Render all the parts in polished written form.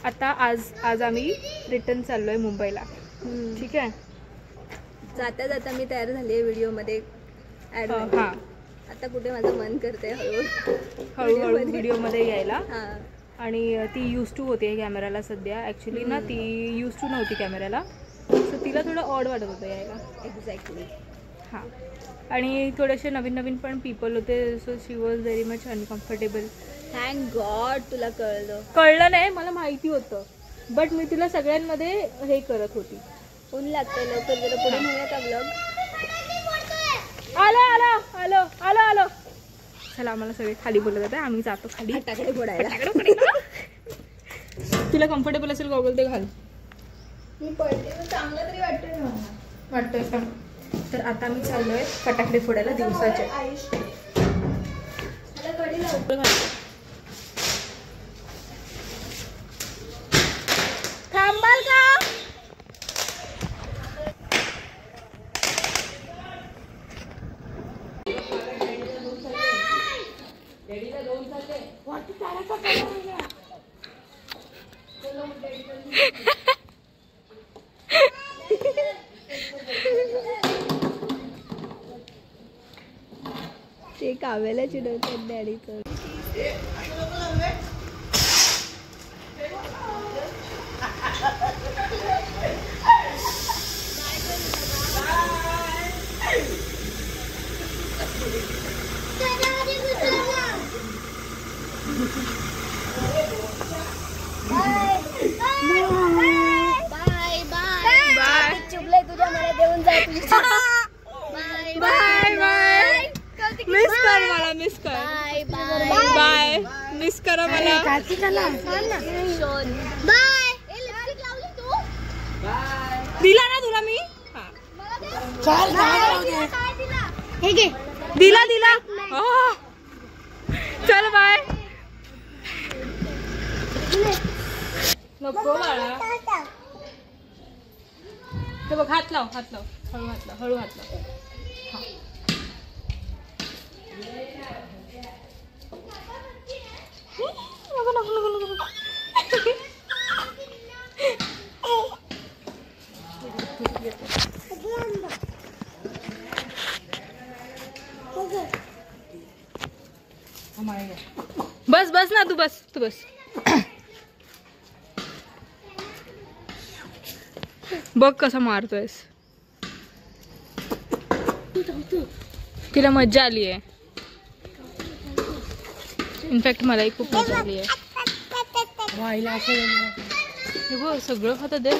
आता आज आम्ही रिटर्न चाललोय मुंबईला. ठीक आहे. जाता जाता मी तयार झाली आहे व्हिडिओमध्ये ॲड. हां आता कुठे माझं मन करते हळूहळू व्हिडिओमध्ये यायला. हां. आणि ती यूज टू होते कॅमेराला सध्या. ॲक्च्युली ना ती यूज टू नव्हती कॅमेराला, सो तिला थोडं ऑड वाटत होतं यायला. एक्झॅक्टली. हां. आणि थोडेसे नवीन नवीन पण पीपल होते, so she was very much uncomfortable. Thank God तुला कळलं नाही, मला माहिती होतं, बट मी तिला सगळ्यांमध्ये हे करत होती. ऊन लागतंय लवकर जरा पुढे नेऊया का ब्लॉग. आलो आलो आलो आलो आलो. चला आम्हाला सगळे खाली बोलत होते, आम्ही जातो खाली फटाकडे फोडायला. तिला कम्फर्टेबल असेल गॉगल ते घाल. मी पडते तर चांगलं तरी वाटतंय ना. वाटतंय का? तर आता आम्ही चाललोय फटाकडे फोडायला दिवसाचे. थांबाल का? ते काव्याला चिडवतात डॅडी तर. चुबले तुझ्या मला देऊन जा. Bye bye. मिस कर मला, मिस कर. बाय. मिस करा मला. बाय. दिला ना तुला मी. दिला दिला. चल बाय. नको बाळा. ते बघ, हात लाव, हात लाव, हळू हात लाव, हळू हात लाव. बस बस ना, तू बस, तू बस. बघ कसं मारतोयस. तिला मज्जा आली आहे. इनफॅक्ट मलाही खूप मजा आली आहे. हे बघ सगळं खातं दे.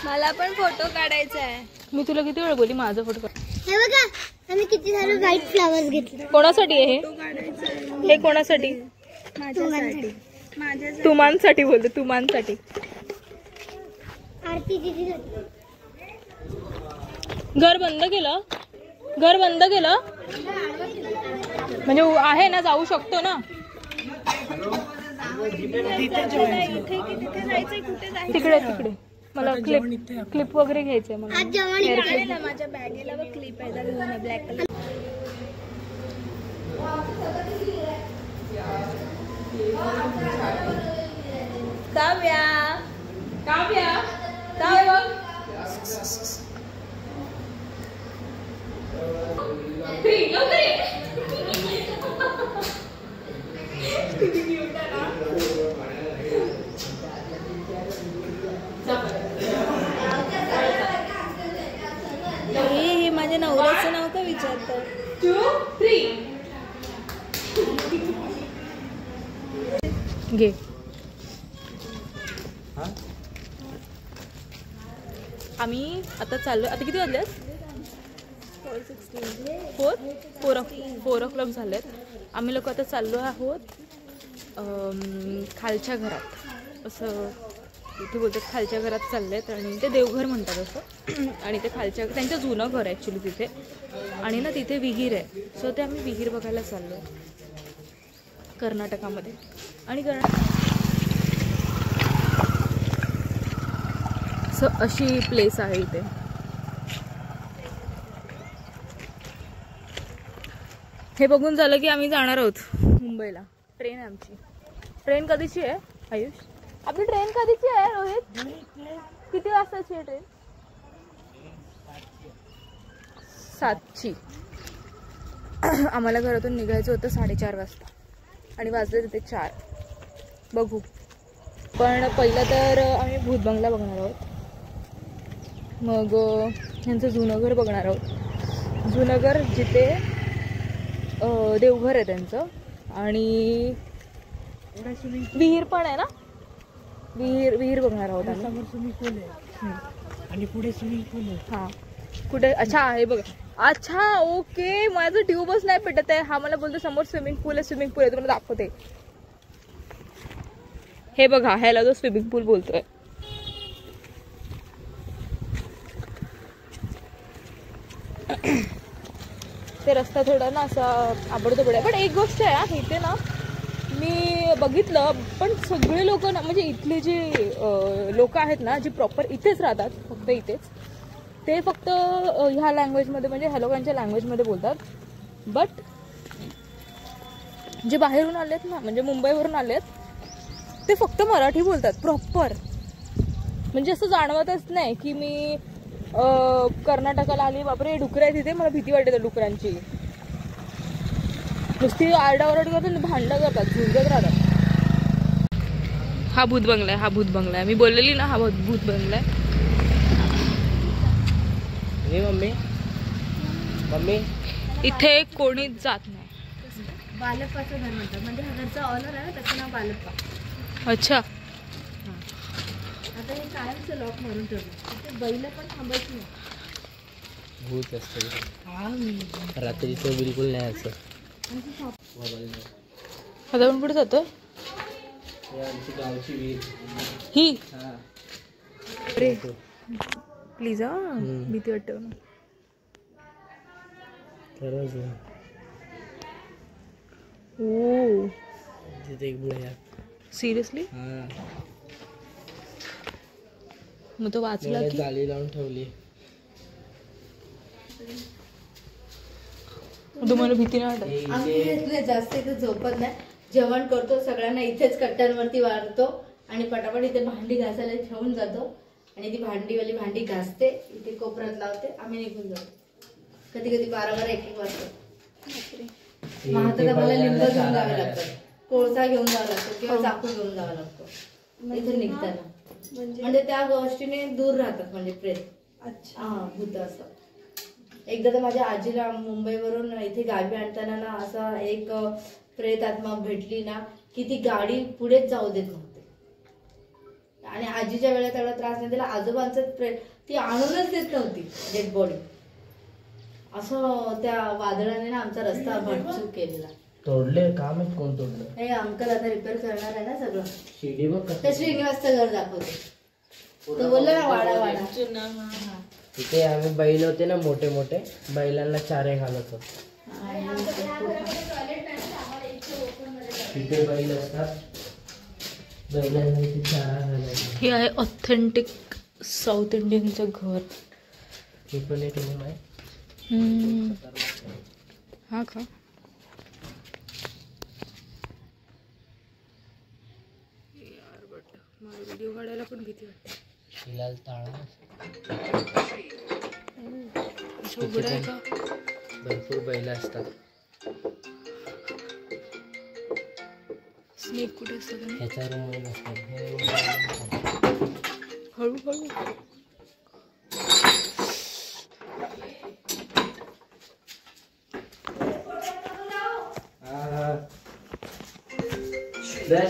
मला पण फोटो काढायचा आहे. मी तुला किती वेळ बोली माझा फोटो काढ. हे बघा आम्ही किती सारे व्हाईट फ्लावर्स घेतले. कोणासाठी आहे हे? कोणासाठी? माझ्यासाठी. तुमांसाठी बोलते, तुमांसाठी. आरती दीदीसाठी. घर बंद केलं? घर बंद केलं म्हणजे आहे ना, जाऊ शकतो ना. तिकडे तिकडे मला क्लिप वगैरे घ्यायचंय मला. आज जेवण ना माझ्या बॅगेला बघ क्लिप आहे ब्लॅक कलर. काव्या काव्या काय बघ. हे माझ्या नवऱ्याचं नाव का विचारतात. 2 3 घे. आम्ही आता चाललो. आता किती वाजले? 4 o'clock झालेत. आम्ही लोक आता चाललो आहोत खालच्या घरात. असं इथे बोलतात खालच्या घरात चाललेत आणि ते देवघर म्हणतात असं. आणि ते खालच्या त्यांचं जुनं घर आहे ॲक्च्युली तिथे. आणि ना तिथे विहीर आहे, सो ते आम्ही विहीर बघायला चाललो कर्नाटकामध्ये. आणि सो अशी प्लेस आहे इथे. हे बघून झालं की आम्ही जाणार आहोत मुंबईला. ट्रेन आहे आमची. ट्रेन कधीची आहे आयुष? आपली ट्रेन कधीची आहे रोहित? किती वाजताची आहे ट्रेन? 7ची. आम्हाला घरातून निघायचं होतं 4:30 वाजता आणि वाजले तिथे 4. बघू. पण पहिलं तर आम्ही भूतबंगला बघणार आहोत, मग यांचं जुनं घर बघणार आहोत. जुनं घर जिथे देवघर आहे त्यांचं आणि विहीर पण आहे ना. विहीर बघणार आहोत आम्ही. स्विमिंग पूल आहे आणि पुढे स्विमिंग पूल आहे. हां कुठे? अच्छा आहे बघा. अच्छा ओके. माझं ट्यूबच नाही पेटत आहे. हा मला बोलतो समोर स्विमिंग पूल आहे तुम्हाला दाखवते. हे बघा, ह्याला जो स्विमिंग पूल बोलतोय. ते रस्ता थोडा ना असा आबडतो पडे. पण एक गोष्ट आहे हा, इथे ना मी बघितलं, पण सगळे लोक ना म्हणजे इथले जे लोक आहेत ना, जे प्रॉपर इथेच राहतात, फक्त इथेच, ते फक्त ह्या लँग्वेजमध्ये म्हणजे ह्या लोकांच्या लँग्वेजमध्ये बोलतात. बट जे बाहेरून आलेत ना, म्हणजे मुंबईवरून आलेत, ते फक्त मराठी बोलतात प्रॉपर. म्हणजे असं जाणवतच नाही की मी कर्नाटकाला आली, बापरे डुकरं आहे तिथे, मला भीती वाटते त्या डुकरांची. नुसती आरडाओरड करतात, भांडणं करतात, झुंजत राहतात. हा भूत बंगला आहे, हा भूत बंगला आहे. मी बोललेली ना, हा भूत बंगला आहे. मम्मी इथे कोणीच जात नाही. बालप्पाचं घर म्हणतात, म्हणजे हा घरचा ऑनर आहे ना, त्याचं नाव बालप्पा. अच्छा. आता हे कायमचं लॉक मारून ठेवलं. तिथे बैल पण थांबायची नाही. भूत असतं रात्रीचं, बिलकुल नाही असं. आता आपण कुठे जातोय? आमची गावची विहीर ही. हा. अरे प्लीज हा, भीती वाटते ना. खरंच ओ तिथे एक बुढ्या. सिरियसली? हा. मग तो वाचला की? जाळी लावून ठेवली. तुम्हाला भीती नाही वाटत? आम्ही जास्त इथे झोपत नाही. जेवण करतो, सगळ्यांना इथेच कट्ट्यांवरती वाढतो आणि पटापट इथे भांडी घासायला ठेवून जातो आणि ती भांडीवाली भांडी घासते, इथे कोपऱ्यात लावते, आम्ही निघून जातो. कधी कधी 12-1 वाजता. महातात आम्हाला लिंब घेऊन जावे लागतात, कोळसा घेऊन जावा लागतो किंवा चाकू घेऊन जावा लागतो इथे निघताना. म्हणजे त्या गोष्टीने दूर राहतात म्हणजे प्रेत. अच्छा. हा भूत असं. एकदा तर माझ्या आजीला मुंबईवरून इथे गावी आणताना ना असा एक प्रेत आत्मा भेटली ना की ती गाडी पुढेच जाऊ देत नव्हती. आणि आजीच्या वेळेत एवढा त्रास नाही, तिला आजोबांचं प्रेत ती आणूनच देत नव्हती डेड बॉडी. असं त्या वादळाने ना आमचा रस्ता भटचूक केलेला. तोडले काम आहेत. कोण तोडलं? हे अंकल आता रिपेअर करणार आहे ना सगळं. शिडी बघ त्या श्रीनिवासचं घर दाखवते. तो बोलला ना वाडा वाडा. तिथे आम्ही बैल होते ना, मोठे मोठे बैलांना चारे घालत होतो. तिथे बैल असतात, बैलांना तिथे चारा घालायचा. हे आहे ऑथेंटिक साऊथ इंडियनचं घर. हे पण एक रूम आहे. हा का? यार बट मला व्हिडिओ काढायला पण भीती वाटते. शिलाल ताळा उघडं आहे का? भरपूर बैल असतात. स्नेक कुठे असतात? ह्याच्या रूममध्ये बसतात. हळूहळू.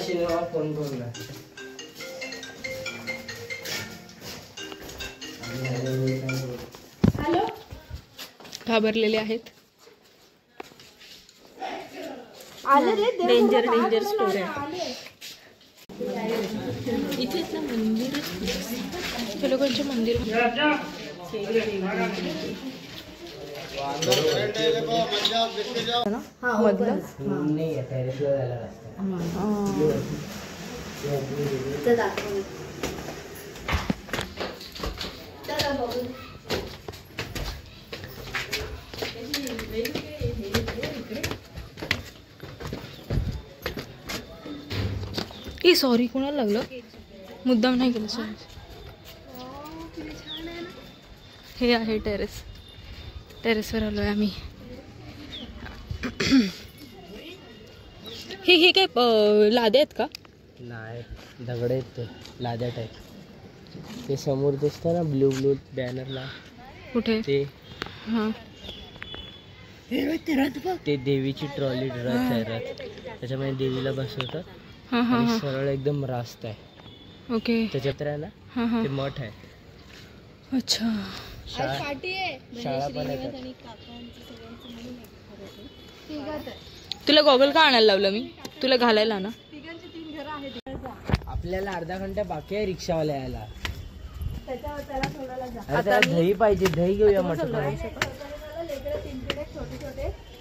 सिनेमा फोन करून घाबरलेले आहेत. डेंजर स्टोरी आहे. इथेच ना मंदिर, हे लोकांचे मंदिर. मधलं नाही टेरेसला जायला रस्ता. ए सॉरी, कोणाला लागलं? मुद्दाम नाही केलं, सॉरी. हे आहे टेरेस. टेरेसवर आलो आहे आम्ही. हे काय लाद्या आहेत का? नाही, दगड आहेत ते, लाद्या टाईप. ते समोर दिसतं ना ब्लू ब्लू बॅनरला, कुठे? ते हां, ते देवीची ट्रॉली रथ आहे. रथ त्याच्यामध्ये देवीला बसवतात. हां हां आणि हां, सरळ एकदम रास्ता आहे. ओके. त्याच्यात आहे ना हां हां, ते मठ आहे. अच्छा. शाळा पण येतात. तुला गॉगल का आणायला लावलं मी? तुला घालायला ना. आपल्याला अर्धा घंटा बाकी आहे रिक्षावाला यायला. आता त्याला दही पाहिजे, दही घेऊया म्हटलं.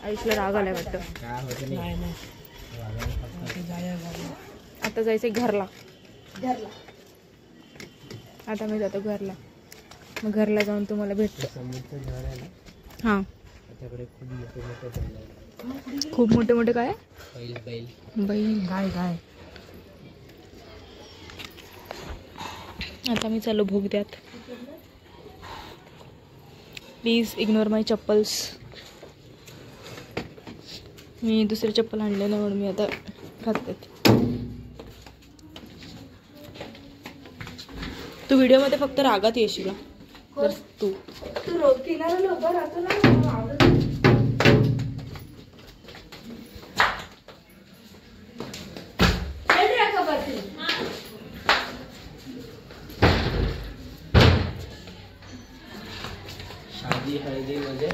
आयुषला राग आलाय वाटतं. काय होत नाही. आता जायचंय घरला. आता मी जातो घरला. मग घरला जाऊन तुम्हाला भेटतो. समोरचं घर आहे ना, हां, त्याच्याकडे खूप मोठे मोठे बैल आहेत. खूप मोठे मोठे काय? बैल बैल बैल. गाय गाय. आता मी चाललो भोगद्यात. प्लीज इग्नोर माय चप्पल्स. मी दुसरे चप्पल आणले नाही म्हणून मी आता घालते. तू व्हिडिओमध्ये फक्त रागात येशील जर तू. किनाऱ्याला उभा राहतो ना. शादी हळदीमध्ये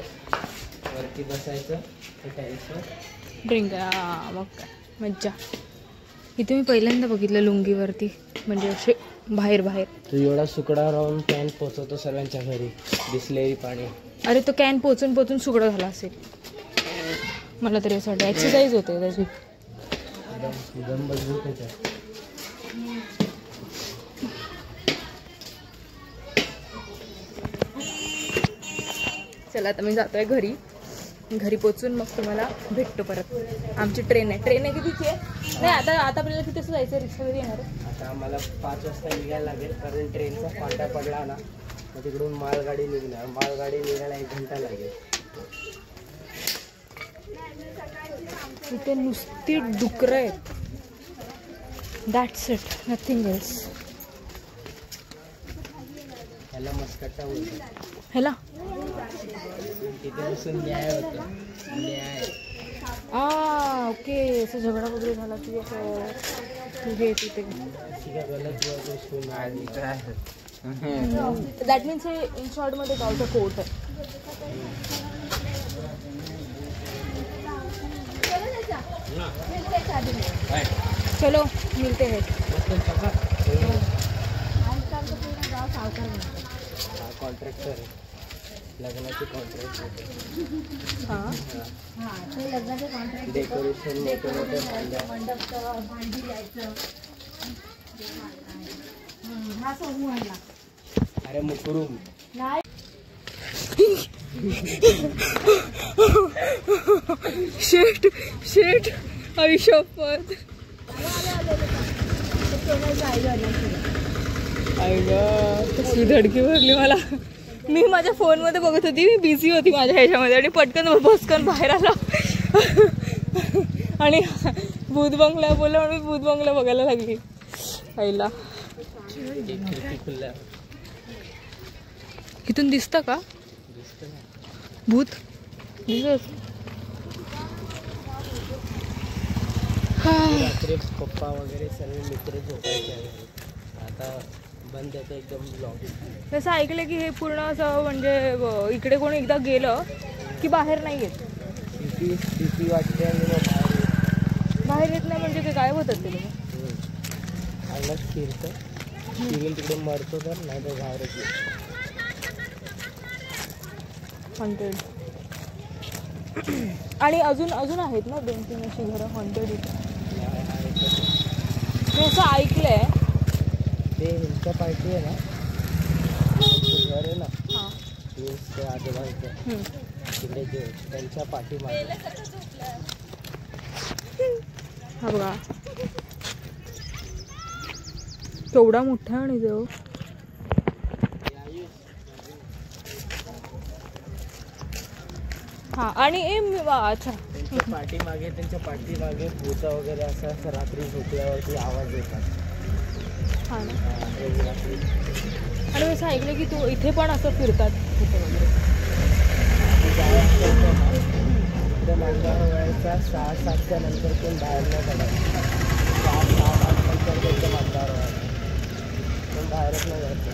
वरती बसायचं टेरेसवर. ड्रिंक. मग काय मज्जा. इथे मी पहिल्यांदा बघितलं लुंगीवरती, म्हणजे असे बाहेर बाहेर. तू एवढा सुकडा राहून कॅन पोचवतो सर्वांच्या घरी बिसलेरी पाणी. अरे तो कॅन पोचून पोचून सुगडं झाला असेल. मला तरी असं वाटतं एक्सरसाइज होते त्याची. एकदम मजबूत होतं. चला आता मी जातोय घरी. घरी पोचून मग तुम्हाला भेटतो परत. आमची ट्रेन आहे. ट्रेन आहे कितीची आहे? नाही, आता आपल्याला तिथेच जायचं. रिक्षा कधी येणार आहे? आता आम्हाला 5 वाजता निघायला लागेल, कारण ट्रेनचा फाटा पडला ना, मग तिकडून मालगाडी निघणार. मालगाडी निघायला 1 घंटा लागेल. इथे नुसती डुकरं आहेत. That's it, nothing else. ह्याला मस्कट्टा बोलतात. ह्याला तिथे बसून न्याय होतो. न्याय. ओके. असं झगडा वगैरे झाला की असं तुझे तिथे. दॅट मीन्स हे इन शॉर्टमध्ये गावचा कोर्ट आहे. चलो मिलते हैं. कॉन्ट्रॅक्टर लग्नाचे कॉन्ट्रॅक्ट होते. हां, डेकोरेशन मोठे मोठे अरे मुकरूम. शेट शेट आयुष्यपत. कसली धडकी भरली मला. मी माझ्या फोनमध्ये बघत होती. मी बिझी होती माझ्या ह्याच्यामध्ये आणि पटकन बसकन बाहेर आला आणि भूत बंगला बोलला म्हणून मी भूत बंगला बघायला लागली. आईला इथून दिसतं का भूत? दिसत. रात्री पप्पा वगैरे सर्व मित्र झोपायचे. आता बंद येतं एकदम ब्लॉग. तसं ऐकलं की हे पूर्ण असं म्हणजे इकडे कोणी एकदा गेलं की बाहेर नाही येत. भीती वाटते आणि मग बाहेर येत नाही म्हणजे ते गायब होतात ते लोक. चांगलाच फिरतं. फिरून तिकडे मरतो तर, नाही तर बाहेरच येतो. 100 आणि अजून आहेत ना 2-3 अशी घरं हॉन्टेड इथे. मी असं ऐकलंय. ते ह्यांच्या पार्टी आहे ना, घर आहे ना, हां, ते आजोबांचं तिकडे जे त्यांच्या पाठीमागे. हा बघा केवढा मोठा आणि देव. हा आणि अच्छा त्यांच्या पाठीमागे भूत वगैरे असं रात्री झोपल्यावरती आवाज येतात. हा ना. आणि असं ऐकलं की तू इथे पण असं फिरतात भूत वगैरे. मांजर वळायचा 6-7च्या नंतर कोण बाहेर नाही पडायचं. 7-8 नंतर त्यांच्या मांजर वळायचं पण बाहेरच नाही जायचं.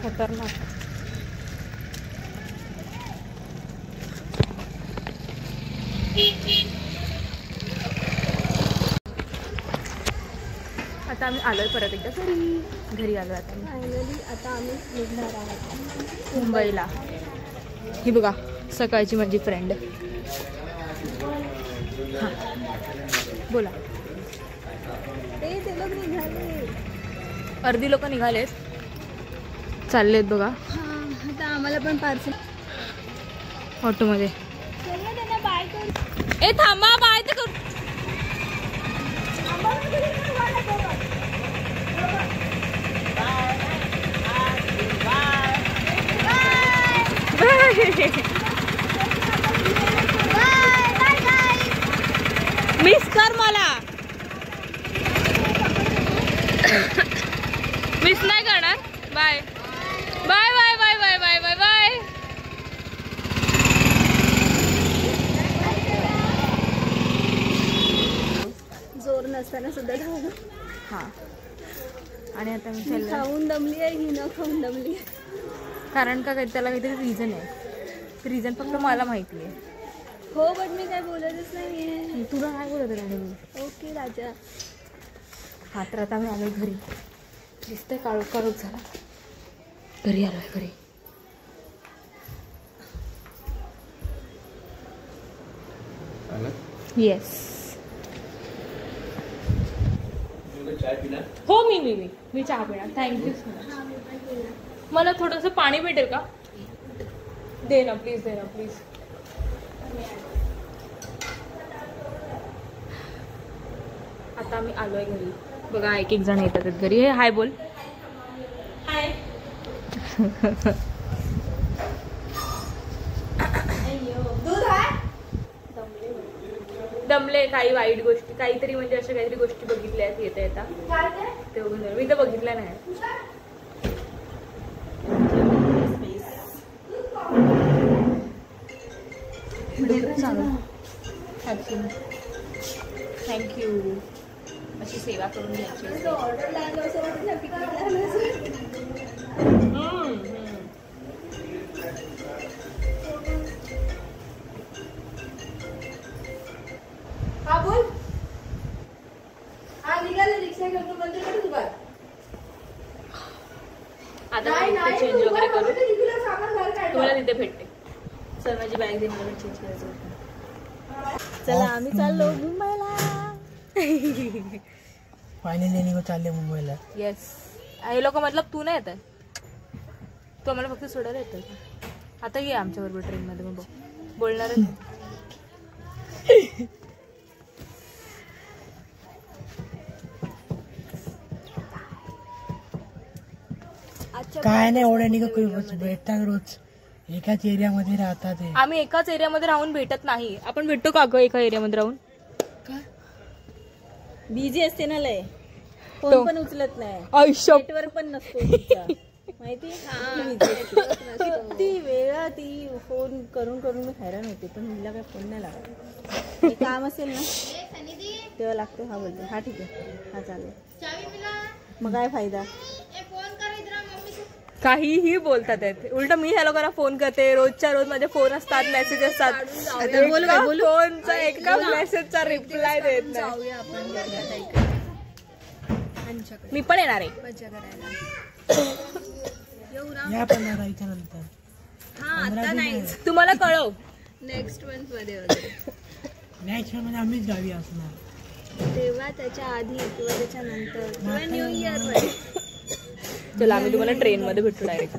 खतरनाक. आता आम्ही आलोय परत एकदा घरी आलोय आता फायनली आता आम्ही निघणार आहोत मुंबईला. ही बघा सकाळची माझी फ्रेंड. हां बोला. ते लोक निघाले. अर्धी लोक निघालेत, चाललेत बघा आता आम्हाला पण पार्सल. ऑटोमध्ये. त्यांना बाय कर. ए थांबा, बाय तर करू. मिस कर मला. मिस नाही करणार. Bye bye bye bye bye bye bye bye. जोर नसताना सुद्धा धावलं. हां आणि आता मी मी चालले खाऊन दमली आहे, ही न खाऊन दमली आहे. कारण का त्याला काहीतरी रिझन आहे. रिझन फक्त मला माहिती आहे. हो बट मी काय बोलतच नाहीये. तुला काय बोलत राहिले मी. ओके राजा. हा तर आता मी आलोय घरी. दिसतंय काळोख काळोख झाला. घरी आलोय घरी. येस. हो मी चहा पिणार. Thank you so much. मला थोडंसं पाणी भेटेल का. दे ना प्लीज, दे ना प्लीज. आता आम्ही आलोय घरी. बघा एक जण येतात घरी. हे हाय बोल. हाय. दमले. काही वाईट गोष्टी काहीतरी म्हणजे अशा काहीतरी गोष्टी बघितल्या आहेत येता येता. ते बघून मी तर बघितल्या नाही. थँक्यू. अशी सेवा करून घ्यायची. हा बोल. हा निघाले रिक्षा घेऊन मंदिर कडे उभा. आता चेंज वगैरे करू. सामान बाहेर काढ. तुम्हाला तिथे भेटते. सर माझी बॅग दे, मला चेंज करायचं. चला आम्ही चाललो मुंबईला. फायनली निघू चालले मुंबईला. येस. हे लोक मतलब तू नाही येत आहे. तू आम्हाला फक्त सोडायला येतं. आता ये आमच्या बरोबर ट्रेनमध्ये. मग बोलणार काय नाही एवढ्या निघ भेटतात रोज. एकाच एरियामध्ये राहतात. आम्ही एकाच एरियामध्ये राहून भेटत नाही. आपण भेटतो का ग एका एरियामध्ये राहून. बिझी असते ना लय. फोन पण उचलत नाही. आयुष्य नेटवर्क पण नसतो तिचा. माहिती. किती वेळा ती फोन करून करून मी हैराण होते पण हिला काय फोन नाही लागत. काम असेल ना तेव्हा लागतो. हा बोलतो हा ठीक आहे हा चालेल. मग काय फायदा. काहीही बोलतात आहेत. उलट मी ह्या लोकांना फोन करते. रोजच्या रोज माझे फोन असतात, मेसेज असतात. फोनचा एका मेसेजचा रिप्लाय देत नाही. मी पण येणार आहे. या 15 तारखेच्या नंतर. हा आता नाही. तुम्हाला कळव. नेक्स्ट मंथ मध्ये वगैरे. नेक्स्ट मध्ये आम्हीच गावी असणार. तेव्हा त्याच्या आधी किंवा त्याच्या नंतर किंवा न्यू इयर मध्ये. चला आम्ही तुम्हाला ट्रेन मध्ये भेटू डायरेक्ट.